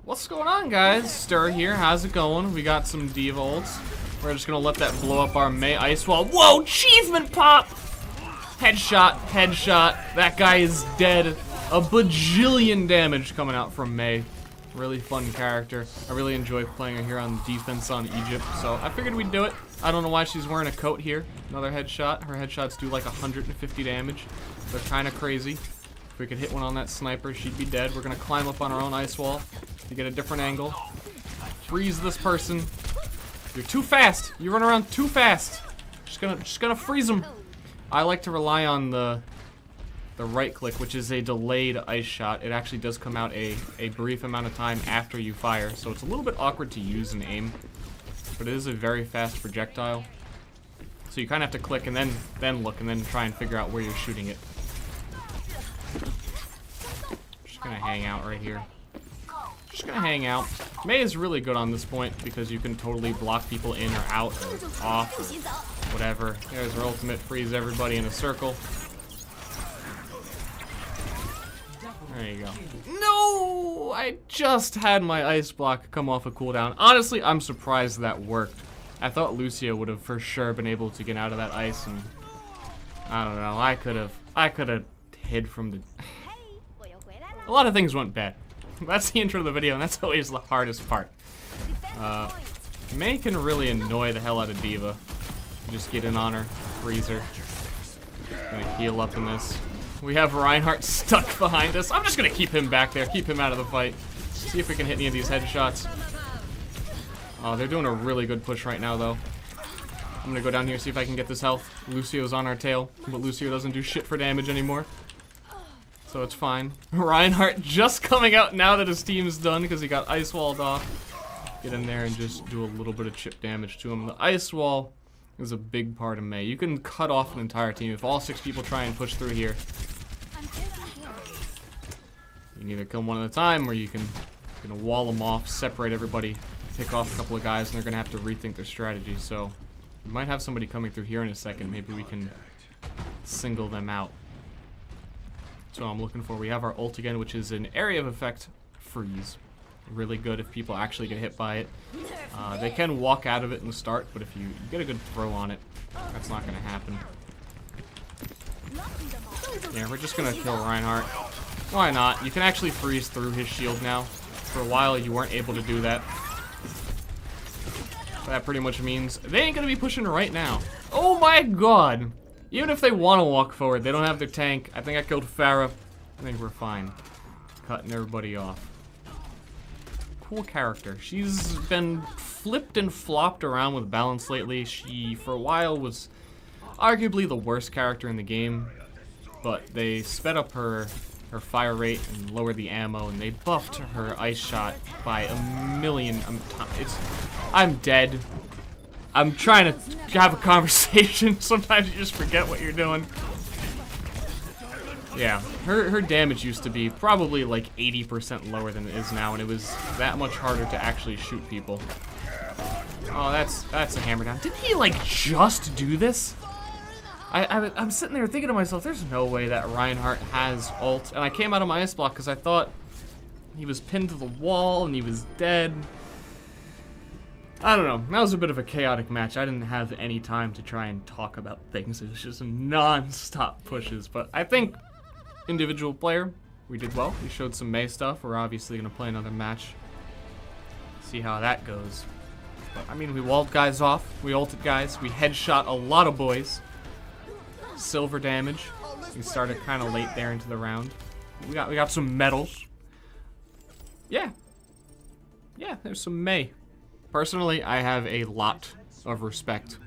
What's going on, guys? Stir here. How's it going? We got some D.Va ults. We're just gonna let that blow up our Mei ice wall. Whoa! Achievement pop! Headshot, headshot. That guy is dead. A bajillion damage coming out from Mei. Really fun character. I really enjoy playing her here on defense on Egypt, so I figured we'd do it. I don't know why she's wearing a coat here. Another headshot. Her headshots do like 150 damage. They're kind of crazy. If we could hit one on that sniper, she'd be dead. We're gonna climb up on our own ice wall to get a different angle. Freeze this person. You're too fast. You run around too fast. Just gonna freeze them. I like to rely on the right click, which is a delayed ice shot. It actually does come out a brief amount of time after you fire, so it's a little bit awkward to use and aim, but it is a very fast projectile. So you kind of have to click and then look and then try and figure out where you're shooting it. Just gonna hang out right here. Just gonna hang out. Mei is really good on this point because you can totally block people in or out or off or whatever. There's her ultimate, freeze everybody in a circle. There you go. No! I just had my ice block come off a cooldown. Honestly, I'm surprised that worked. I thought Lucio would have for sure been able to get out of that ice, and I don't know. I could have hid from the. A lot of things went bad. That's the intro of the video, and that's always the hardest part. Mei can really annoy the hell out of D.Va. Just get in on her, freeze her. Gonna heal up in this. We have Reinhardt stuck behind us. I'm just gonna keep him back there, keep him out of the fight. See if we can hit any of these headshots. Oh, they're doing a really good push right now, though. I'm gonna go down here, see if I can get this health. Lucio's on our tail, but Lucio doesn't do shit for damage anymore. So it's fine. Reinhardt just coming out now that his team is done because he got ice walled off. Get in there and just do a little bit of chip damage to him. The ice wall is a big part of Mei. You can cut off an entire team. If all 6 people try and push through here, you can either kill them one at a time or you can wall them off, separate everybody, pick off a couple of guys, and they're going to have to rethink their strategy. So we might have somebody coming through here in a second. Maybe we can single them out. That's what I'm looking for. We have our ult again, which is an area of effect freeze. Really good if people actually get hit by it. They can walk out of it in the start, but if you get a good throw on it, that's not going to happen. Yeah, we're just going to kill Reinhardt. Why not? You can actually freeze through his shield now. For a while, you weren't able to do that. That pretty much means they ain't going to be pushing right now. Oh my god! Even if they want to walk forward, they don't have their tank. I think I killed Pharah. I think we're fine. Cutting everybody off. Cool character. She's been flipped and flopped around with balance lately. She, for a while, was arguably the worst character in the game, but they sped up her fire rate and lowered the ammo, and they buffed her ice shot by a million times. I'm dead. I'm trying to have a conversation. Sometimes you just forget what you're doing. Yeah, her damage used to be probably like 80% lower than it is now, and it was that much harder to actually shoot people. Oh, that's a hammer down. Did he like just do this? I'm sitting there thinking to myself, there's no way that Reinhardt has ult, and I came out of my ice block because I thought he was pinned to the wall and he was dead. I don't know. That was a bit of a chaotic match. I didn't have any time to try and talk about things. It was just non-stop pushes. But I think individual player, we did well. We showed some Mei stuff. We're obviously going to play another match. See how that goes. But, I mean, we walled guys off. We ulted guys. We headshot a lot of boys. Silver damage. We started kind of late there into the round. We got some medals. Yeah. Yeah, there's some Mei. Personally, I have a lot of respect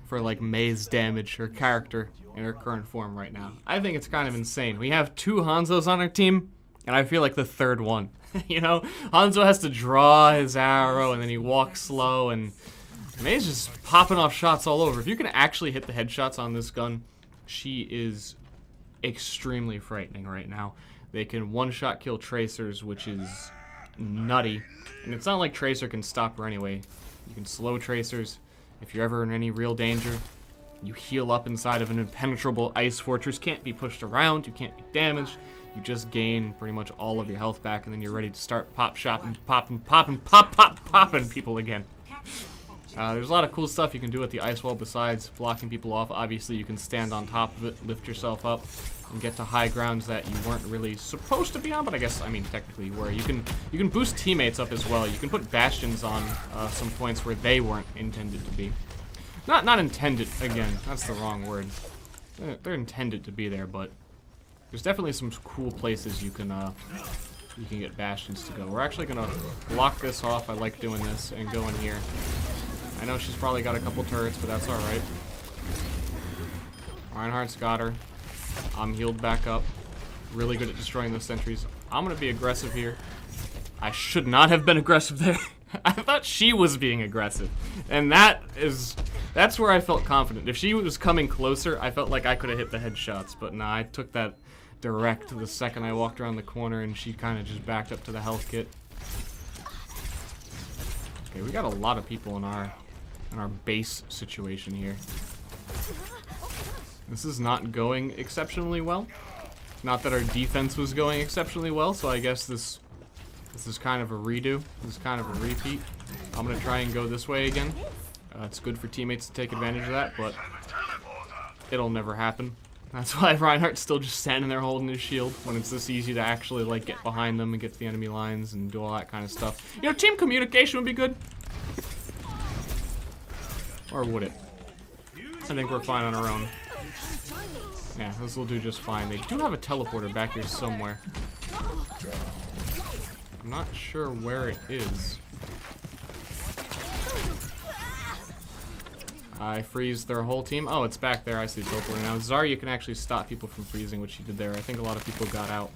for like Mei's damage, her character, in her current form right now. I think it's kind of insane. We have 2 Hanzos on our team, and I feel like the 3rd one. You know, Hanzo has to draw his arrow, and then he walks slow, and Mei's just popping off shots all over. If you can actually hit the headshots on this gun, she is extremely frightening right now. They can one-shot kill tracers, which is nutty. And it's not like Tracer can stop her anyway. You can slow tracers. If you're ever in any real danger, you heal up inside of an impenetrable ice fortress. Can't be pushed around. You can't be damaged. you just gain pretty much all of your health back, and then you're ready to start popping people again. There's a lot of cool stuff you can do with the ice wall besides blocking people off. Obviously, you can stand on top of it, lift yourself up, and get to high grounds that you weren't really supposed to be on, but I mean, technically you were. You can boost teammates up as well. You can put bastions on some points where they weren't intended to be. Not intended, again, that's the wrong word. They're intended to be there, but there's definitely some cool places you can get bastions to go. We're actually gonna block this off. I like doing this, and go in here. I know she's probably got a couple turrets, but that's alright. Reinhardt's got her. I'm healed back up. Really good at destroying those sentries. I'm gonna be aggressive here. I should not have been aggressive there. I thought she was being aggressive. And that's where I felt confident. If she was coming closer, I felt like I could have hit the headshots. But nah, I took that direct the second I walked around the corner, and she kind of just backed up to the health kit. Okay, we got a lot of people in our base situation here. This is not going exceptionally well. Not that our defense was going exceptionally well, so I guess this is kind of a redo. This is kind of a repeat. I'm gonna try and go this way again. It's good for teammates to take advantage of that, but it'll never happen. That's why Reinhardt's still just standing there holding his shield when it's this easy to actually like get behind them and get to the enemy lines and do all that kind of stuff. You know, team communication would be good. Or would it? I think we're fine on our own. Yeah, this will do just fine. They do have a teleporter back here somewhere. I'm not sure where it is. I freeze their whole team. Oh, it's back there. I see the teleporter. Now, Zarya can actually stop people from freezing, which she did there. I think a lot of people got out.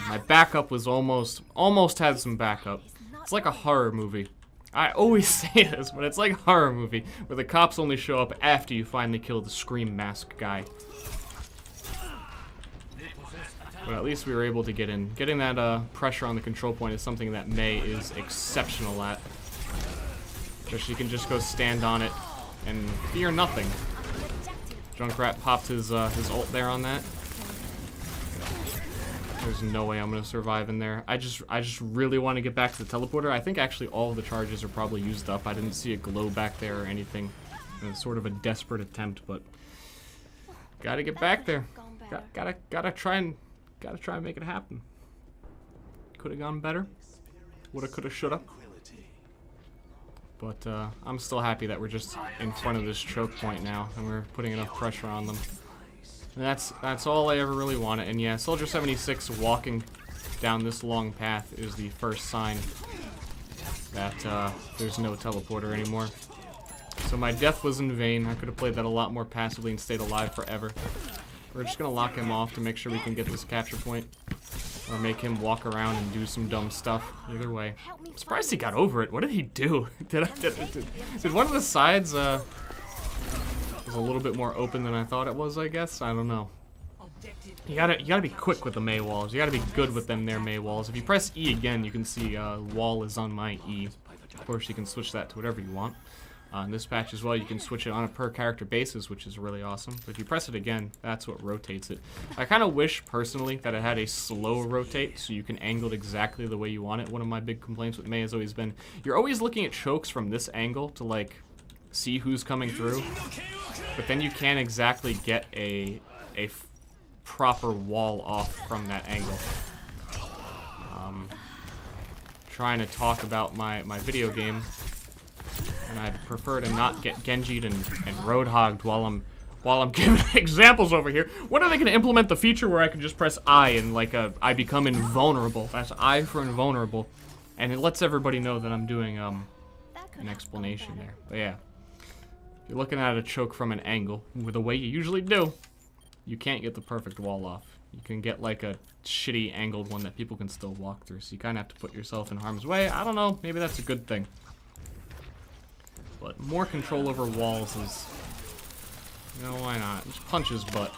My backup was almost had some backup. It's like a horror movie. I always say this, but it's like a horror movie where the cops only show up after you finally kill the Scream Mask guy. But at least we were able to get in. Getting that pressure on the control point is something that Mei is exceptional at. Because she can just go stand on it and fear nothing. Junkrat popped his ult there on that. There's no way I'm gonna survive in there. I just really want to get back to the teleporter. I think actually all of the charges are probably used up. I didn't see a glow back there or anything. It was sort of a desperate attempt, but gotta get back there. Gotta try and make it happen. Could have gone better. Woulda, coulda, shoulda. But I'm still happy that we're just in front of this choke point now, and we're putting enough pressure on them. And that's all I ever really wanted. And yeah, Soldier 76 walking down this long path is the first sign that there's no teleporter anymore. So my death was in vain. I could have played that a lot more passively and stayed alive forever. We're just gonna lock him off to make sure we can get this capture point. Or make him walk around and do some dumb stuff. Either way. I'm surprised he got over it. What did he do? Did one of the sides was a little bit more open than I thought it was, I guess? I don't know. You gotta be quick with the Mei walls. You gotta be good with them Mei walls. If you press E again, you can see wall is on my E. Of course, you can switch that to whatever you want. In this patch as well, you can switch it on a per character basis, which is really awesome. But if you press it again, that's what rotates it. I kind of wish, personally, that it had a slow rotate, so you can angle it exactly the way you want it. One of my big complaints with Mei has always been, you're always looking at chokes from this angle to, like, see who's coming through. But then you can't exactly get a proper wall off from that angle. Trying to talk about my video game. And I'd prefer to not get Genji'd and roadhogged while I'm giving examples over here. When are they going to implement the feature where I can just press I and like I become invulnerable? That's I for invulnerable, and it lets everybody know that I'm doing an explanation there. But yeah, if you're looking at a choke from an angle, with the way you usually do, you can't get the perfect wall off. You can get like a shitty angled one that people can still walk through. So you kind of have to put yourself in harm's way. I don't know. Maybe that's a good thing. But more control over walls is, you know, why not? Just punch his butt.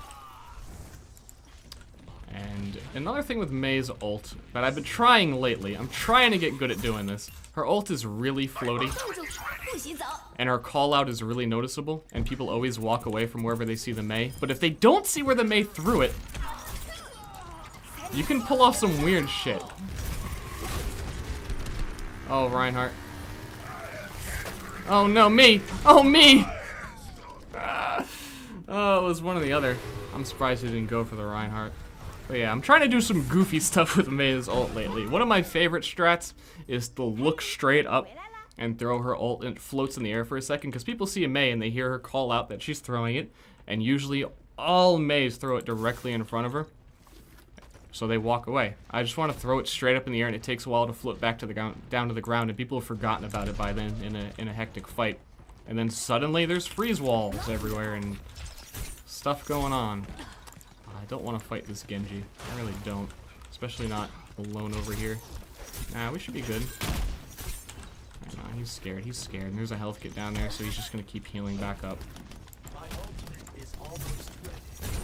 And another thing with Mei's ult that I've been trying lately, I'm trying to get good at doing this. Her ult is really floaty, and her call out is really noticeable, and people always walk away from wherever they see the Mei. But if they don't see where the Mei threw it, You can pull off some weird shit. Oh, Reinhardt. Oh no, me! Oh, me! Oh, it was one or the other. I'm surprised he didn't go for the Reinhardt. But yeah, I'm trying to do some goofy stuff with Mei's ult lately. One of my favorite strats is to look straight up and throw her ult, and it floats in the air for a second, because people see a Mei and they hear her call out that she's throwing it, and usually all Meis throw it directly in front of her, so they walk away. I just want to throw it straight up in the air, and it takes a while to float back to the ground, down to the ground, and people have forgotten about it by then in a hectic fight. And then suddenly there's freeze walls everywhere and stuff going on. I don't want to fight this Genji. I really don't. Especially not alone over here. Nah, we should be good. Nah, he's scared. He's scared. And there's a health kit down there, so he's just going to keep healing back up.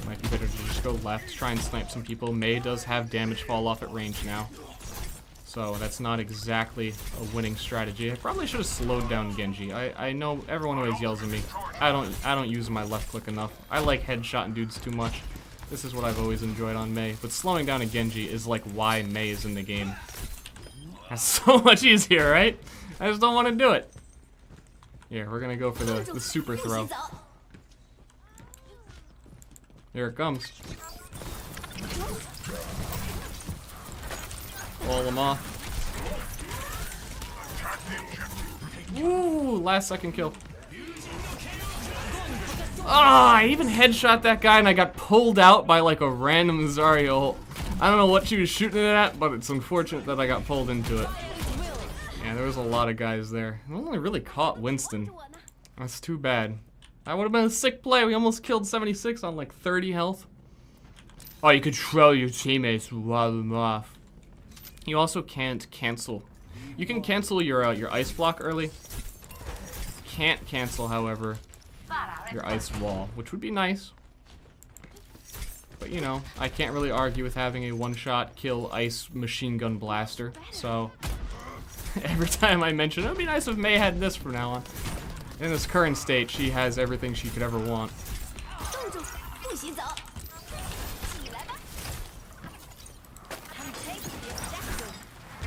Might be better to just go left, try and snipe some people. Mei does have damage fall off at range now. So that's not exactly a winning strategy. I probably should have slowed down Genji. I know everyone always yells at me. I don't use my left click enough. I like headshotting dudes too much. This is what I've always enjoyed on Mei. But slowing down a Genji is like why Mei is in the game. That's so much easier, right? I just don't want to do it. Here, we're gonna go for the super throw. Here it comes. Wall them off. Ooh, last second kill. Ah, I even headshot that guy and I got pulled out by like a random Zarya ult. I don't know what she was shooting it at, but it's unfortunate that I got pulled into it. Yeah, there was a lot of guys there. I only really caught Winston. That's too bad. That would have been a sick play. We almost killed 76 on like 30 health. Oh, you could troll your teammates and wall them off. You also can't cancel. You can cancel your ice block early. Can't cancel, however, your ice wall, which would be nice. But you know, I can't really argue with having a one-shot kill ice machine gun blaster. So every time I mention, it would be nice if Mei had this from now on. In this current state, she has everything she could ever want.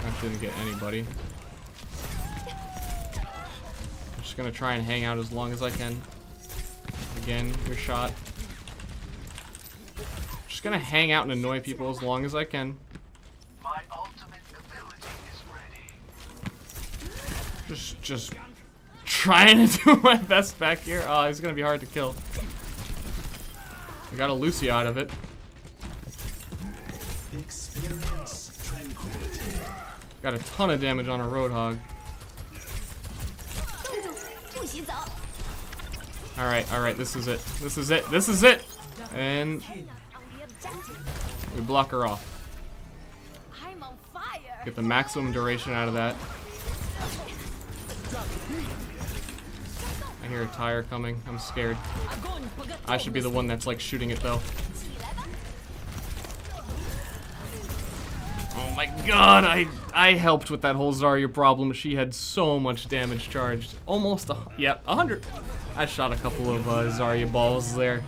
That didn't get anybody. I'm just gonna try and hang out as long as I can. Again, your shot. Just gonna hang out and annoy people as long as I can. My ultimate ability is ready. Just trying to do my best back here. Oh, he's gonna be hard to kill. I got a Lucy out of it. Got a ton of damage on a Roadhog. Alright, this is it. This is it. This is it! And we block her off. Get the maximum duration out of that. I hear a tire coming. I'm scared. I should be the one that's like shooting it though. Oh my god, I helped with that whole Zarya problem. She had so much damage charged. Almost, yeah, 100. I shot a couple of Zarya balls there.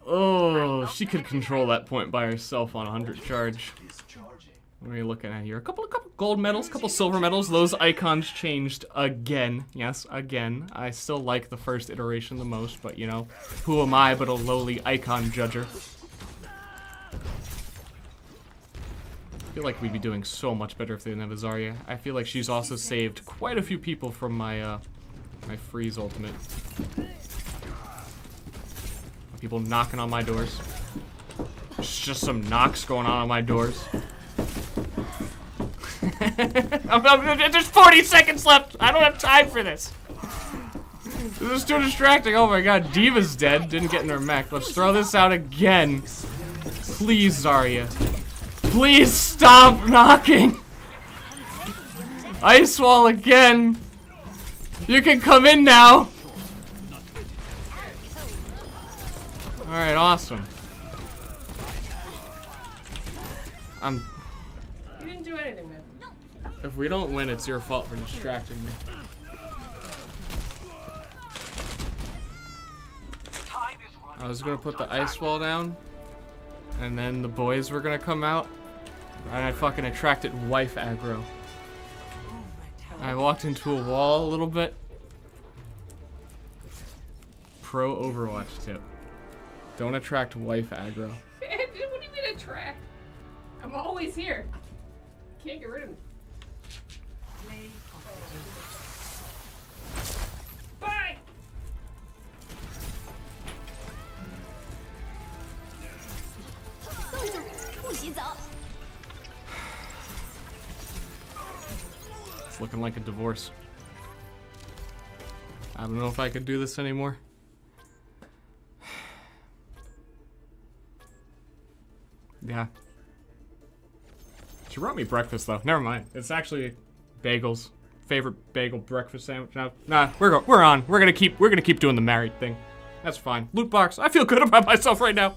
Oh, she could control that point by herself on 100 charge. What are we looking at here? A couple gold medals, couple silver medals. Those icons changed again. Yes, again. I still like the first iteration the most, but you know, who am I but a lowly icon judger? I feel like we'd be doing so much better if they didn't have a Zarya. I feel like she's also saved quite a few people from my my freeze ultimate. People knocking on my doors. There's just some knocks going on my doors. There's 40 seconds left. I don't have time for this. This is too distracting. Oh my god, D.Va's dead. Didn't get in her mech. Let's throw this out again. Please, Zarya. Please stop knocking. Ice wall again. You can come in now. Alright, awesome. You didn't do anything, man. If we don't win, it's your fault for distracting me. I was gonna put the ice wall down, And then the boys were gonna come out. And I fucking attracted wife aggro. I walked into a wall a little bit. Pro Overwatch tip. Don't attract wife aggro. What do you mean attract? I'm always here. Can't get rid of me. Bye! It's looking like a divorce. I don't know if I could do this anymore. Yeah. She brought me breakfast though. Never mind. It's actually bagels. Favorite bagel breakfast sandwich. Nah, we're on. We're gonna keep doing the married thing. That's fine. Loot box. I feel good about myself right now.